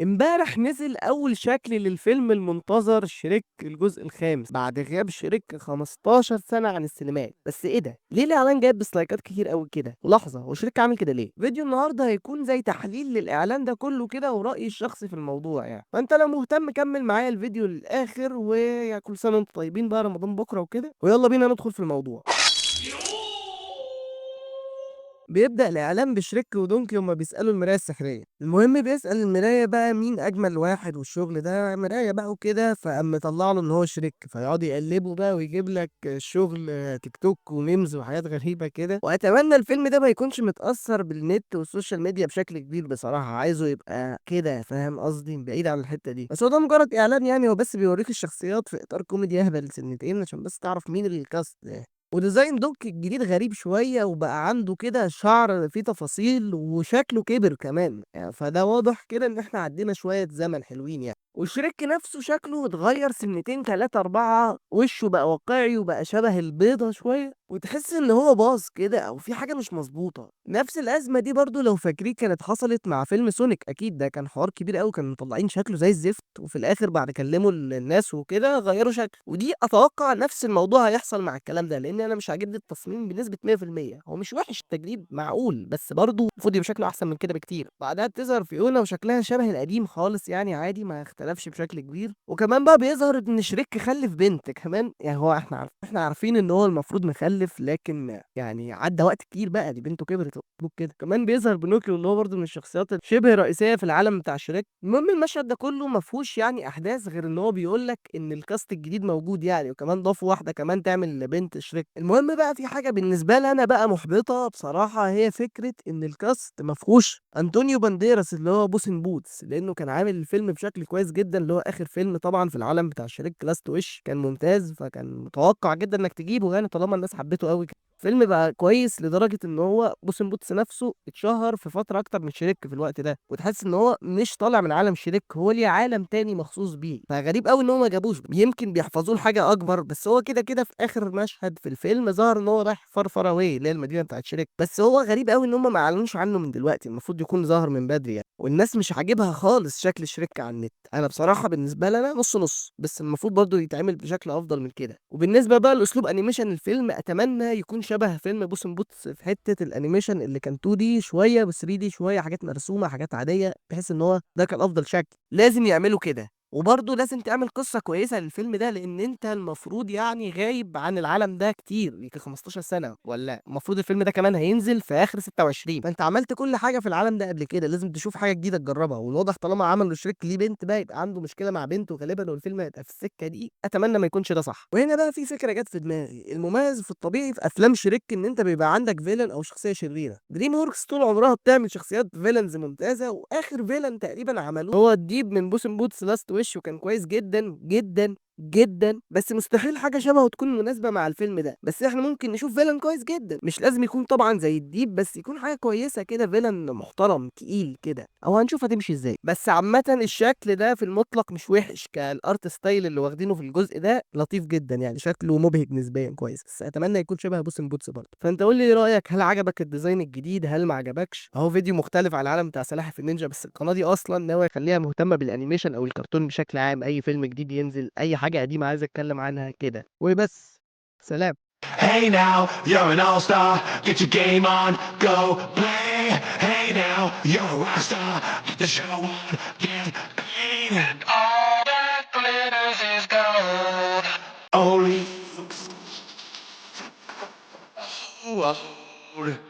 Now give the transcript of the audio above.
امبارح نزل أول شكل للفيلم المنتظر شريك الجزء الخامس بعد غياب شريك 15 سنة عن السينمات. بس ايه ده؟ ليه الإعلان جايب ديسلايكات كتير قوي كده؟ ولحظة، هو شريك عامل كده ليه؟ فيديو النهارده هيكون زي تحليل للإعلان ده كله كده ورأيي الشخصي في الموضوع يعني. فأنت لو مهتم كمل معايا الفيديو للآخر، ويا كل سنة وانتم طيبين بقى، رمضان بكرة وكده، ويلا بينا ندخل في الموضوع. بيبدأ الإعلان بشريك ودونكي هما بيسألوا المراية السحرية. المهم بيسأل المراية بقى مين أجمل واحد، والشغل ده مراية بقى وكده، فقام مطلع له إن هو شريك، فيقعد يقلبوا بقى ويجيب لك شغل تيك توك وميمز وحاجات غريبة كده. وأتمنى الفيلم ده ما يكونش متأثر بالنت والسوشيال ميديا بشكل كبير، بصراحة عايزه يبقى كده، فاهم قصدي، بعيد عن الحتة دي. بس هو ده مجرد إعلان يعني، هو بس بيوريك الشخصيات في إطار كوميدي أهبل سنتين عشان بس تعرف مين الكاست ده. وديزاين دوك الجديد غريب شوية، وبقى عنده كده شعر فيه تفاصيل وشكله كبر كمان يعني، فده واضح كده ان احنا عدينا شوية زمن حلوين يعني. والشريك نفسه شكله اتغير سنتين تلاتة أربعة، وشه بقى واقعي وبقى شبه البيضة شوية، وتحس ان هو باظ كده او في حاجة مش مظبوطة. نفس الأزمة دي برضو لو فاكرين كانت حصلت مع فيلم سونيك، أكيد ده كان حوار كبير قوي، كانوا مطلعين شكله زي الزفت، وفي الآخر بعد كلموا الناس وكده غيروا شكله. ودي أتوقع نفس الموضوع هيحصل مع الكلام ده، لأن أنا مش عاجبني التصميم بنسبة 100%. هو مش وحش، التجديد معقول، بس برضو المفروض يبقى شكله أحسن من كده بكتير. بعدها بتظهر فيونا وشكلها شبه القديم خالص يعني، عادي ما اختلفش بشكل كبير. وكمان بقى بيظهر إن شريك خلف بنت كمان يعني، هو احنا عارفين إن هو المفروض مخلف، لكن يعني عدى وقت كتير بقى، دي بنته كبرت المفروض كده. كمان بيظهر بنوكيو اللي هو برضه من الشخصيات الشبه رئيسيه في العالم بتاع شريك. المهم المشهد ده كله ما فيهوش يعني احداث غير ان هو بيقول لك ان الكاست الجديد موجود يعني، وكمان ضافوا واحده كمان تعمل بنت شريك. المهم بقى في حاجه بالنسبه لي انا بقى محبطه بصراحه، هي فكره ان الكاست ما فيهوش انطونيو بانديراس اللي هو بوسن بوتس، لانه كان عامل الفيلم بشكل كويس جدا، اللي هو اخر فيلم طبعا في العالم بتاع شريك لاست ويش، كان ممتاز، فكان متوقع جدا انك تجيبه يعني طالما الناس حبته قوي. فيلم بقى كويس لدرجة ان هو بوسن بوتس نفسه اتشهر في فترة اكتر من شريك في الوقت ده، وتحس ان هو مش طالع من عالم شريك، هو ليه عالم تاني مخصوص بيه. فغريب قوي ان هو ما جابوش، يمكن بيحفظوه لحاجة اكبر، بس هو كده كده في اخر مشهد في الفيلم ظهر ان هو رايح فرفر اواي اللي هي المدينة بتاعت شريك، بس هو غريب قوي ان هم ما اعلنوش عنه من دلوقتي، المفروض يكون ظهر من بدري يعني. والناس مش عاجبها خالص شكل شريك على النت. انا بصراحة بالنسبة لنا نص نص، بس المفروض برضه يتعمل بشكل افضل من كده. وبالنسبة بقى لاسلوب انيميشن الفيلم، اتمنى يكون شبه فيلم بوسن بوتس في حته الانيميشن اللي كان 2 دي شويه و 3 دي شويه، حاجات مرسومه حاجات عاديه، بحيث ان هو ده كان افضل شكل. لازم يعملوا كده. وبرضه لازم تعمل قصة كويسة للفيلم ده، لأن أنت المفروض يعني غايب عن العالم ده كتير، يمكن 15 سنة، ولا المفروض الفيلم ده كمان هينزل في آخر 26، فأنت عملت كل حاجة في العالم ده قبل كده، لازم تشوف حاجة جديدة تجربها. والواضح طالما عملوا شريك ليه بنت بقى، يبقى عنده مشكلة مع بنته غالبا، والفيلم هيبقى في السكة دي. أتمنى ما يكونش ده صح. وهنا بقى في فكرة جت في دماغي، المميز في الطبيعي في أفلام شريك إن أنت بيبقى عندك فيلن أو شخصية شريرة. دريم ووركس طول عمرها بتعمل شخصيات فيلنز ممتازة، وآخر فيلن تقريبا عملوه هو الديب من بوسن بوتس لاست وش، وكان كويس جدا جدا جدا، بس مستحيل حاجه شبهه تكون مناسبه مع الفيلم ده. بس احنا ممكن نشوف فيلن كويس جدا، مش لازم يكون طبعا زي الديب، بس يكون حاجه كويسه كده، فيلن محترم تقيل كده، او هنشوف هتمشي ازاي. بس عامه الشكل ده في المطلق مش وحش، كالارت ستايل اللي واخدينه في الجزء ده لطيف جدا يعني، شكله مبهج نسبيا كويس، بس اتمنى يكون شبه بوسن بوتس برضه. فانت قول لي ايه رايك، هل عجبك الديزاين الجديد، هل ما عجبكش؟ اهو فيديو مختلف على العالم بتاع سلاحف النينجا، بس القناه دي اصلا ناوي اخليها مهتمه بالانيميشن او الكرتون بشكل عام، اي فيلم جديد ينزل، اي حاجه قديمه عايز اتكلم عنها كده وبس. سلام. Hey now, you're an all-star. Get your game on, go play. Hey now, you're a rock star. Get the show on, get paid. And all that glitters is gold. Only gold.